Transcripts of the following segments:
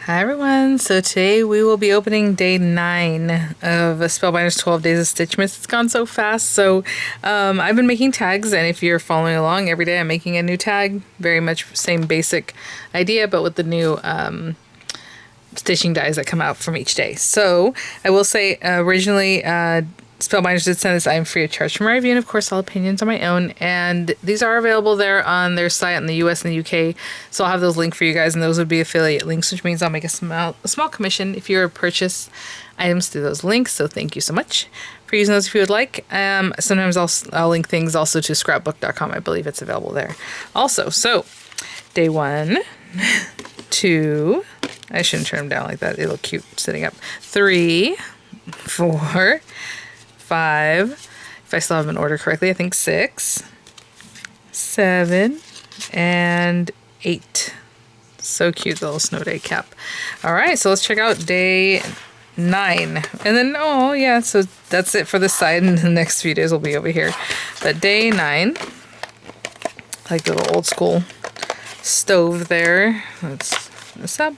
Hi everyone, so today we will be opening day 9 of Spellbinders 12 Days of Stitchmas. It's gone so fast, so I've been making tags, and if you're following along, every day I'm making a new tag. Very much same basic idea, but with the new stitching dies that come out from each day. So I will say originally Spellbinders did send this item free of charge from my review, and of course all opinions are my own, and these are available there on their site in the US and the UK, so I'll have those linked for you guys, and those would be affiliate links, which means I'll make a small commission if you purchase items through those links, so thank you so much for using those if you would like. Sometimes I'll link things also to scrapbook.com. I believe it's available there also. So day 1, 2, I shouldn't turn them down like that, they look cute sitting up, 3, 4, 5, if I still have them in order correctly, I think 6, 7, and 8. So cute, the little snow day cap. All right, so let's check out day 9. And then, oh yeah, so that's it for this side, and the next few days will be over here. But day 9, like the little old school stove there. Let's put this up.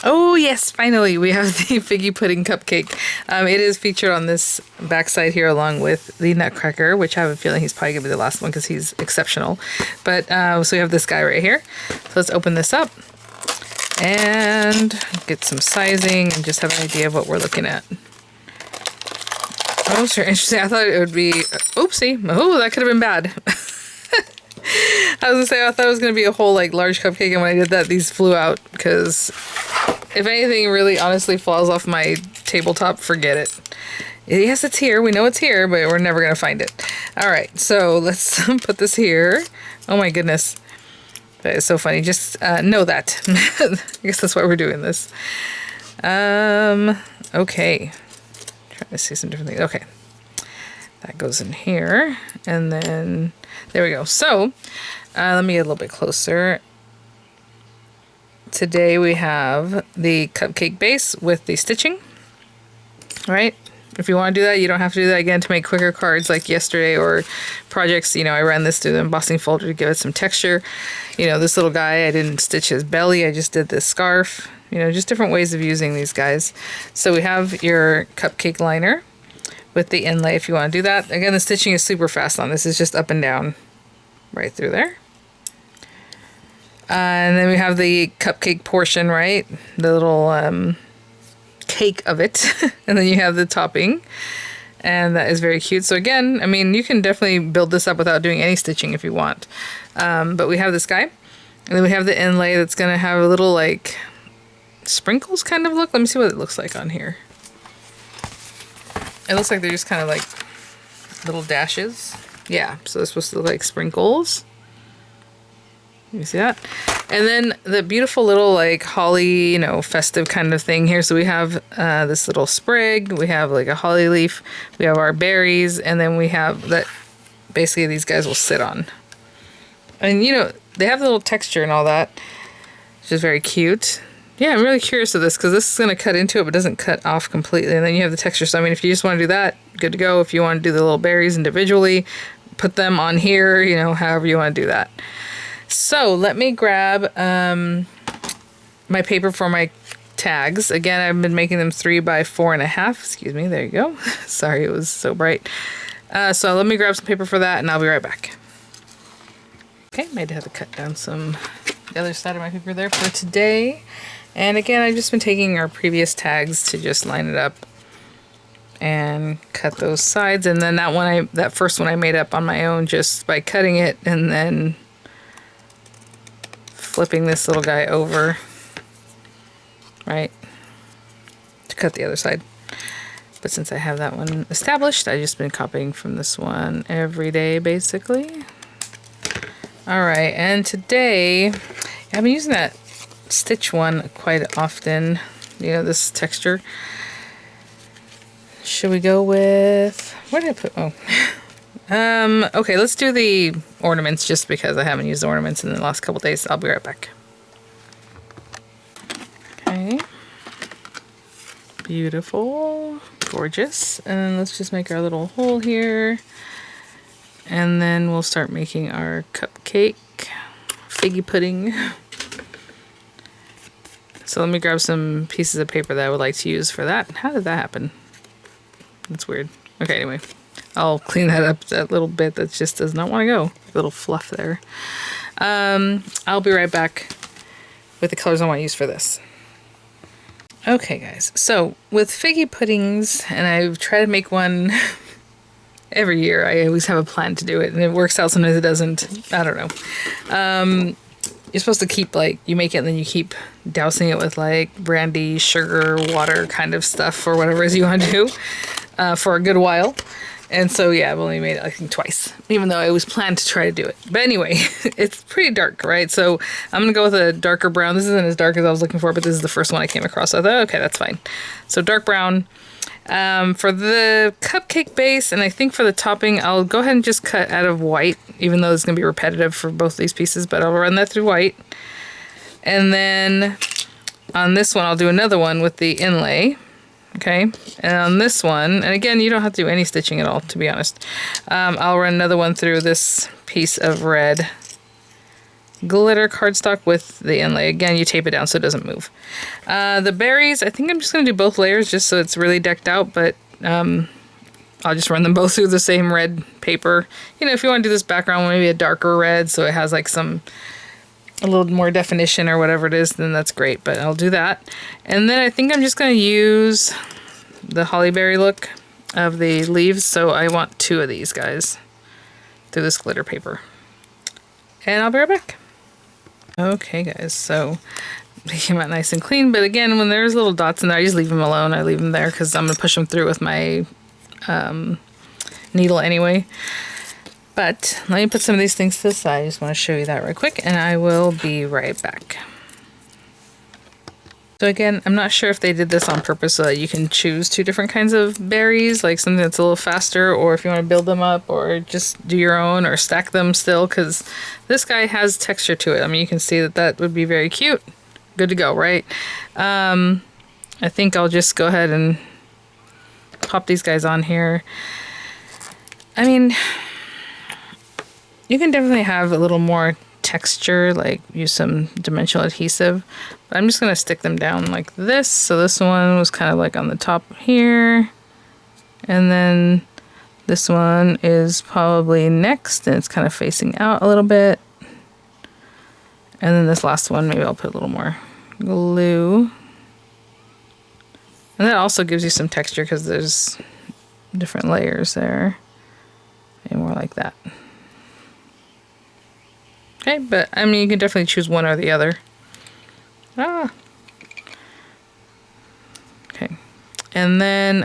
Oh yes, finally we have the figgy pudding cupcake. It is featured on this backside here along with the nutcracker, which I have a feeling he's probably gonna be the last one because he's exceptional. But so we have this guy right here. So let's open this up and get some sizing and just have an idea of what we're looking at. Oh, sure, interesting. I thought it would be, oopsie, oh, that could have been bad. I was gonna say, I thought it was gonna be a whole like large cupcake, and when I did that, these flew out, because if anything really honestly falls off my tabletop, forget it. Yes, it's here. We know it's here, but we're never gonna find it. All right, so let's put this here. Oh my goodness. That is so funny. Just know that. I guess that's why we're doing this. Okay. Trying to see some different things. Okay. That goes in here, and then there we go. So let me get a little bit closer. Today we have the cupcake base with the stitching. All right, if you want to do that, you don't have to do that again to make quicker cards like yesterday or projects. You know, I ran this through the embossing folder to give it some texture. You know, this little guy, I didn't stitch his belly, I just did this scarf. You know, just different ways of using these guys. So we have your cupcake liner with the inlay if you want to do that. Again, the stitching is super fast on this. It's just up and down right through there. And then we have the cupcake portion, right? The little cake of it. And then you have the topping. And that is very cute. So again, I mean, you can definitely build this up without doing any stitching if you want. But we have this guy. And then we have the inlay that's going to have a little like sprinkles kind of look. Let me see what it looks like on here. It looks like they're just kind of like little dashes. Yeah, so they're supposed to look like sprinkles. You see that? And then the beautiful little like holly, you know, festive kind of thing here. So we have this little sprig. We have like a holly leaf. We have our berries. And then we have that basically these guys will sit on. And, you know, they have the little texture and all that, which is very cute. Yeah, I'm really curious of this because this is going to cut into it, but doesn't cut off completely. And then you have the texture. So, I mean, if you just want to do that, good to go. If you want to do the little berries individually, put them on here, you know, however you want to do that. So, let me grab my paper for my tags. Again, I've been making them 3 by 4.5. Excuse me, there you go. Sorry, it was so bright. So, let me grab some paper for that, and I'll be right back. Okay, might have to cut down the other side of my paper there for today. And again, I've just been taking our previous tags to just line it up and cut those sides. And then that first one I made up on my own just by cutting it and then flipping this little guy over, right, to cut the other side. But since I have that one established, I've just been copying from this one every day, basically. All right, and today I've been using that stitch one quite often, you know, this texture. Should we go with, where did I put, okay, let's do the ornaments just because I haven't used the ornaments in the last couple days. I'll be right back. Okay, beautiful, gorgeous. And let's just make our little hole here. And then we'll start making our cupcake, figgy pudding. So let me grab some pieces of paper that I would like to use for that. How did that happen? That's weird. Okay, anyway, I'll clean that up, that little bit that just does not want to go. Little fluff there. I'll be right back with the colors I want to use for this. Okay, guys, so with figgy puddings, and I've tried to make one every year. I always have a plan to do it, and it works out, sometimes it doesn't. I don't know. You're supposed to keep, like, you make it and then you keep dousing it with, like, brandy, sugar, water kind of stuff, or whatever it is you want to do for a good while. And so, yeah, I've only made it, I think, twice, even though I always planned to try to do it. But anyway, it's pretty dark, right? So I'm going to go with a darker brown. This isn't as dark as I was looking for, but this is the first one I came across. So I thought, okay, that's fine. So dark brown. For the cupcake base, and I think for the topping, I'll go ahead and just cut out of white, even though it's going to be repetitive for both these pieces, but I'll run that through white. And then on this one, I'll do another one with the inlay. Okay, and on this one, and again, you don't have to do any stitching at all, to be honest. I'll run another one through this piece of red glitter cardstock with the inlay. Again, you tape it down so it doesn't move. The berries, I think I'm just going to do both layers just so it's really decked out, but I'll just run them both through the same red paper. You know, if you want to do this background, maybe a darker red so it has like a little more definition or whatever it is, then that's great, but I'll do that. And then I think I'm just going to use the hollyberry look of the leaves, so I want 2 of these guys through this glitter paper. And I'll be right back. Okay, guys, so they came out nice and clean, but again, when there's little dots in there, I just leave them alone. I leave them there because I'm going to push them through with my needle anyway. But let me put some of these things to the side. I just want to show you that right quick, and I will be right back. So again, I'm not sure if they did this on purpose so that you can choose 2 different kinds of berries, like something that's a little faster, or if you want to build them up, or just do your own, or stack them still, because this guy has texture to it. I mean, you can see that that would be very cute. Good to go, right? I think I'll just go ahead and pop these guys on here. I mean, you can definitely have a little more texture, like use some dimensional adhesive, but I'm just going to stick them down like this. So this one was kind of like on the top here, and then this one is probably next, and it's kind of facing out a little bit. And then this last one, maybe I'll put a little more glue. And that also gives you some texture because there's different layers there. Maybe more like that. Okay, but I mean, you can definitely choose one or the other. Okay, and then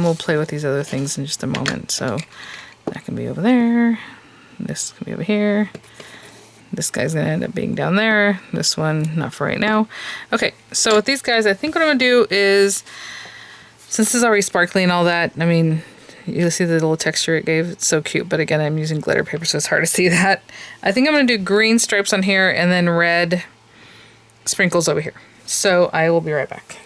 we'll play with these other things in just a moment. So that can be over there. This can be over here. This guy's gonna end up being down there. This one, not for right now. Okay, so with these guys, I think what I'm gonna do is, since this is already sparkly and all that, I mean, you'll see the little texture it gave. It's so cute, but again, I'm using glitter paper, so it's hard to see that. I think I'm going to do green stripes on here and then red sprinkles over here. So I will be right back.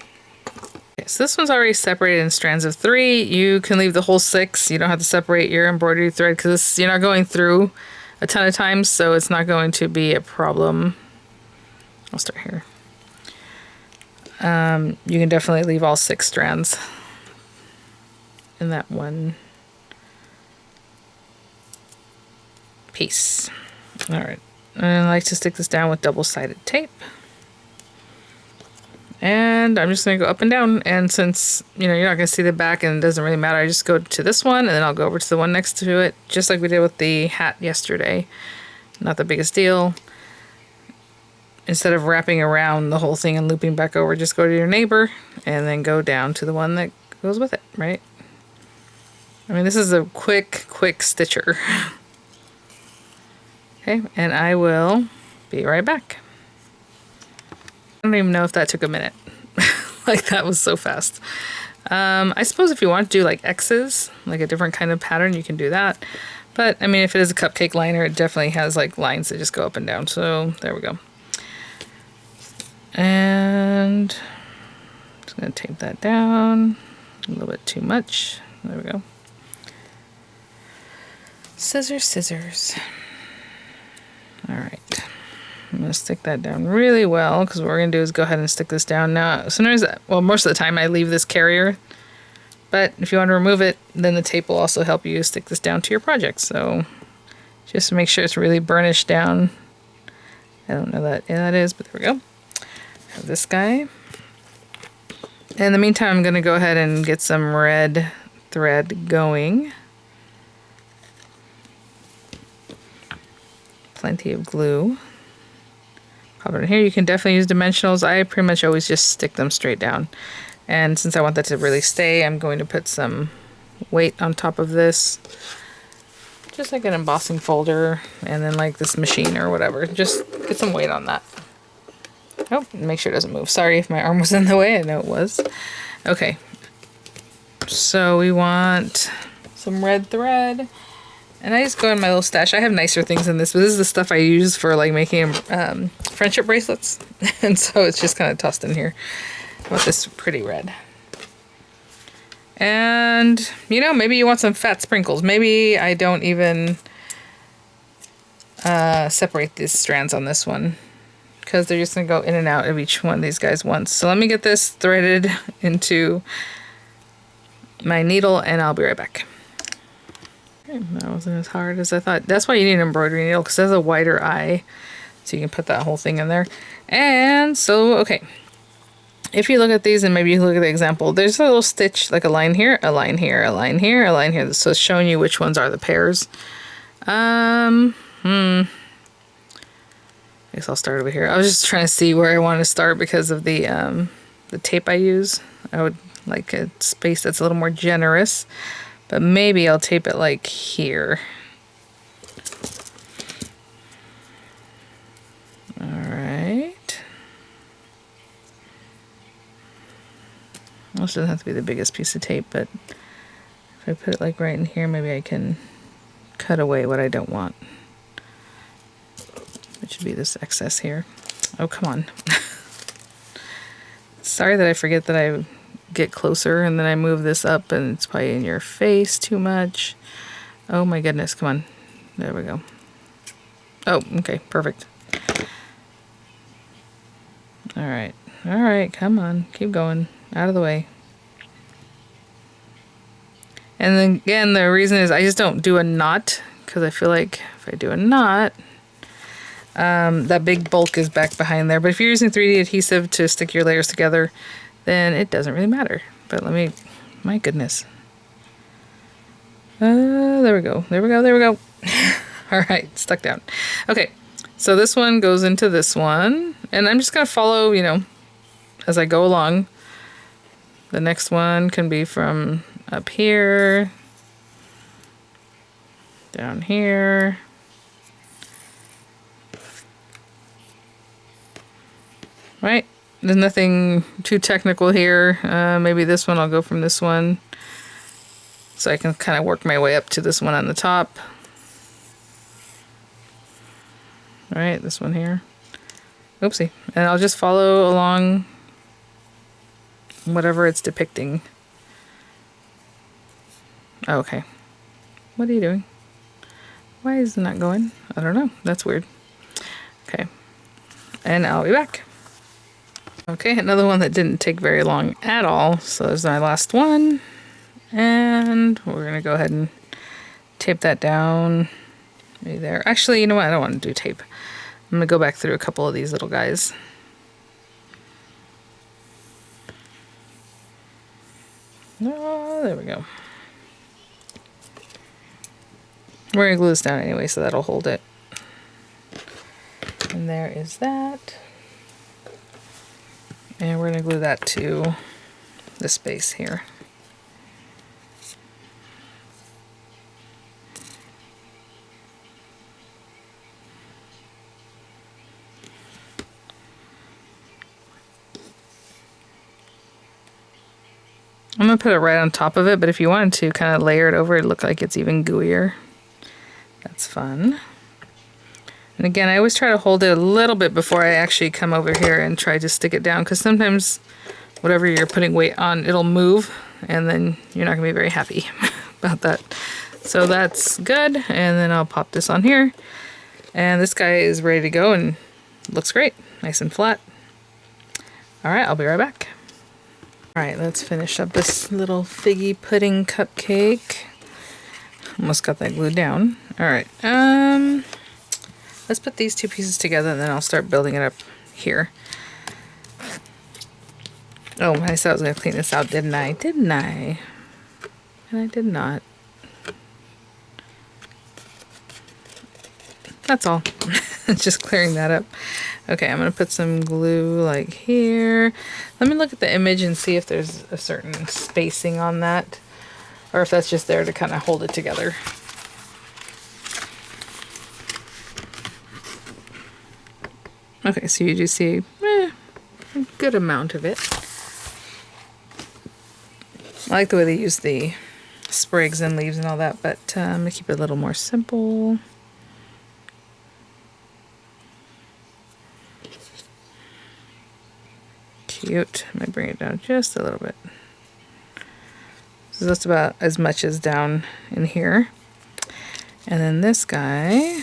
Okay, so this one's already separated in strands of 3. You can leave the whole 6. You don't have to separate your embroidery thread because you're not going through a ton of times, so it's not going to be a problem. I'll start here. You can definitely leave all 6 strands in that one piece. All right, and I like to stick this down with double-sided tape, and I'm just gonna go up and down, and since you know you're not gonna see the back and it doesn't really matter, I just go to this one and then I'll go over to the one next to it, just like we did with the hat yesterday. Not the biggest deal. Instead of wrapping around the whole thing and looping back over, just go to your neighbor and then go down to the one that goes with it, right? I mean, this is a quick stitcher. Okay, and I will be right back. I don't even know if that took a minute. Like, that was so fast. I suppose if you want to do like X's, like a different kind of pattern, you can do that. But I mean, if it is a cupcake liner, it definitely has like lines that just go up and down. So there we go. And I'm just gonna tape that down a little bit too much. There we go. Scissors, scissors. All right. I'm going to stick that down really well because what we're going to do is go ahead and stick this down. Now, sometimes, well, most of the time I leave this carrier, but if you want to remove it, then the tape will also help you stick this down to your project. So just to make sure it's really burnished down. I don't know that, yeah, that is, but there we go. I have this guy. In the meantime, I'm going to go ahead and get some red thread going. Plenty of glue. Pop it in here. You can definitely use dimensionals. I pretty much always just stick them straight down. And since I want that to really stay, I'm going to put some weight on top of this. Just like an embossing folder, and then like this machine or whatever. Just get some weight on that. Oh, make sure it doesn't move. Sorry if my arm was in the way. I know it was. Okay. So we want some red thread. And I just go in my little stash. I have nicer things than this, but this is the stuff I use for like making friendship bracelets. And so it's just kind of tossed in here. I want this pretty red. And, you know, maybe you want some fat sprinkles. Maybe I don't even separate these strands on this one, because they're just going to go in and out of each one of these guys once. So let me get this threaded into my needle and I'll be right back. That wasn't as hard as I thought. That's why you need an embroidery needle, because it has a wider eye. So you can put that whole thing in there. And so, okay. If you look at these, and maybe you look at the example, there's a little stitch, like a line here, a line here, a line here, a line here. So it's showing you which ones are the pairs. I guess I'll start over here. I was just trying to see where I want to start because of the tape I use. I would like a space that's a little more generous. But maybe I'll tape it like here. Alright. This doesn't have to be the biggest piece of tape, but if I put it like right in here, maybe I can cut away what I don't want. It should be this excess here. Oh, come on. Sorry that I forget that I get closer and then I move this up and it's probably in your face too much. Oh my goodness, come on. There we go. Oh, okay, perfect. Alright, come on, keep going. Out of the way. And then again, the reason is I just don't do a knot, because I feel like if I do a knot, that big bulk is back behind there. But if you're using 3D adhesive to stick your layers together, then it doesn't really matter. But let me, my goodness. There we go, there we go, there we go. Alright, stuck down. Okay, so this one goes into this one, and I'm just going to follow, you know, as I go along. The next one can be from up here, down here, right? There's nothing too technical here. Maybe this one, I'll go from this one. So I can kind of work my way up to this one on the top. All right, this one here. Oopsie. And I'll just follow along whatever it's depicting. Oh, okay. What are you doing? Why is it not going? I don't know. That's weird. Okay. And I'll be back. Okay, another one that didn't take very long at all. So there's my last one. And we're going to go ahead and tape that down. Maybe there. Actually, you know what? I don't want to do tape. I'm going to go back through a couple of these little guys. Oh, there we go. We're going to glue this down anyway, so that'll hold it. And there is that. And we're going to glue that to the space here. I'm going to put it right on top of it, but if you wanted to kind of layer it over, it look like it's even gooier. That's fun. And again, I always try to hold it a little bit before I actually come over here and try to stick it down, because sometimes whatever you're putting weight on, it'll move, and then you're not going to be very happy about that. So that's good. And then I'll pop this on here. And this guy is ready to go and looks great. Nice and flat. All right, I'll be right back. All right, let's finish up this little figgy pudding cupcake. Almost got that glued down. All right, let's put these two pieces together and then I'll start building it up here. Oh, I said I was gonna clean this out, didn't I? Didn't I? And I did not. That's all. Just clearing that up. Okay, I'm gonna put some glue like here. Let me look at the image and see if there's a certain spacing on that, or if that's just there to kind of hold it together. Okay, so you do see a good amount of it. I like the way they use the sprigs and leaves and all that, but I'm gonna keep it a little more simple. Cute. I might bring it down just a little bit. So that's about as much as down in here. And then this guy.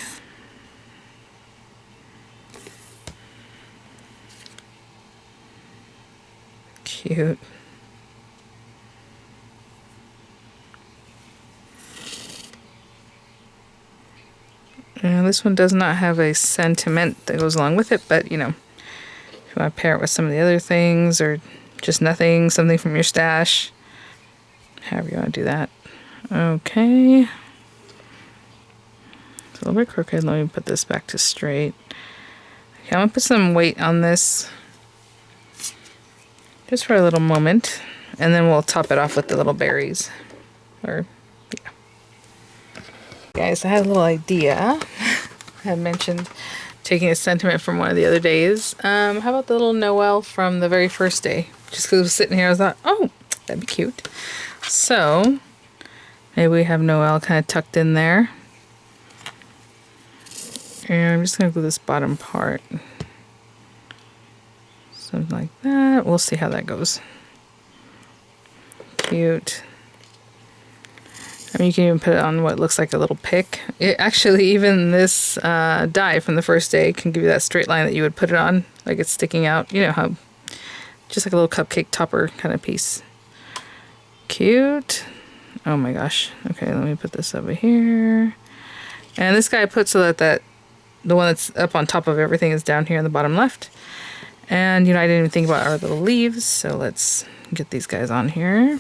Cute. And this one does not have a sentiment that goes along with it, but you know, if you want to pair it with some of the other things or just nothing, something from your stash, however you want to do that. Okay. It's a little bit crooked. Let me put this back to straight. Okay, I'm going to put some weight on this just for a little moment, and then we'll top it off with the little berries. Or, yeah. Guys, I had a little idea. I had mentioned taking a sentiment from one of the other days. How about the little Noel from the very first day? Just because I was sitting here, I thought, oh, that'd be cute. So, maybe we have Noel kind of tucked in there. And I'm just going to glue this bottom part. Something like that. We'll see how that goes. Cute. I mean, you can even put it on what looks like a little pick. It actually, even this die from the first day can give you that straight line that you would put it on, like it's sticking out. You know how, just like a little cupcake topper kind of piece. Cute. Oh my gosh. Okay, let me put this over here. And this guy I put so that the one that's up on top of everything is down here in the bottom left. And you know, I didn't even think about our little leaves, so let's get these guys on here.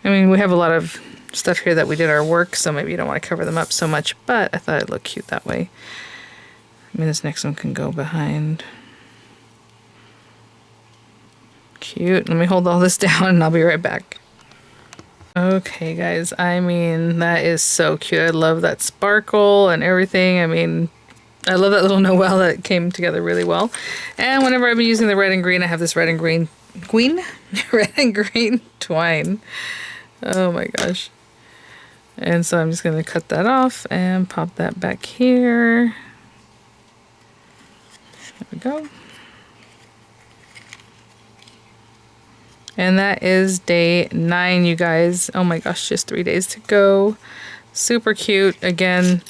I mean, we have a lot of stuff here that we did our work, so maybe you don't want to cover them up so much, but I thought it looked cute that way. I mean, this next one can go behind. Cute. Let me hold all this down and I'll be right back. Okay, guys, I mean, that is so cute. I love that sparkle and everything. I mean, I love that little Noel that came together really well. And whenever I've been using the red and green, I have this red and green red and green twine. Oh my gosh. And so I'm just going to cut that off and pop that back here. There we go. And that is day 9, you guys. Oh my gosh, just 3 days to go. Super cute. Again,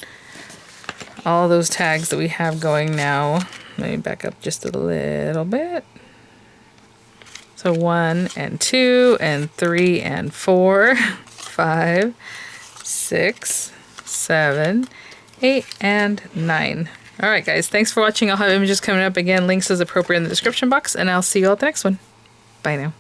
all those tags that we have going now. Let me back up just a little bit. So 1 and 2 and 3 and 4, 5, 6, 7, 8, and 9. All right, guys. Thanks for watching. I'll have images coming up again. Links as appropriate in the description box, and I'll see you all at the next one. Bye now.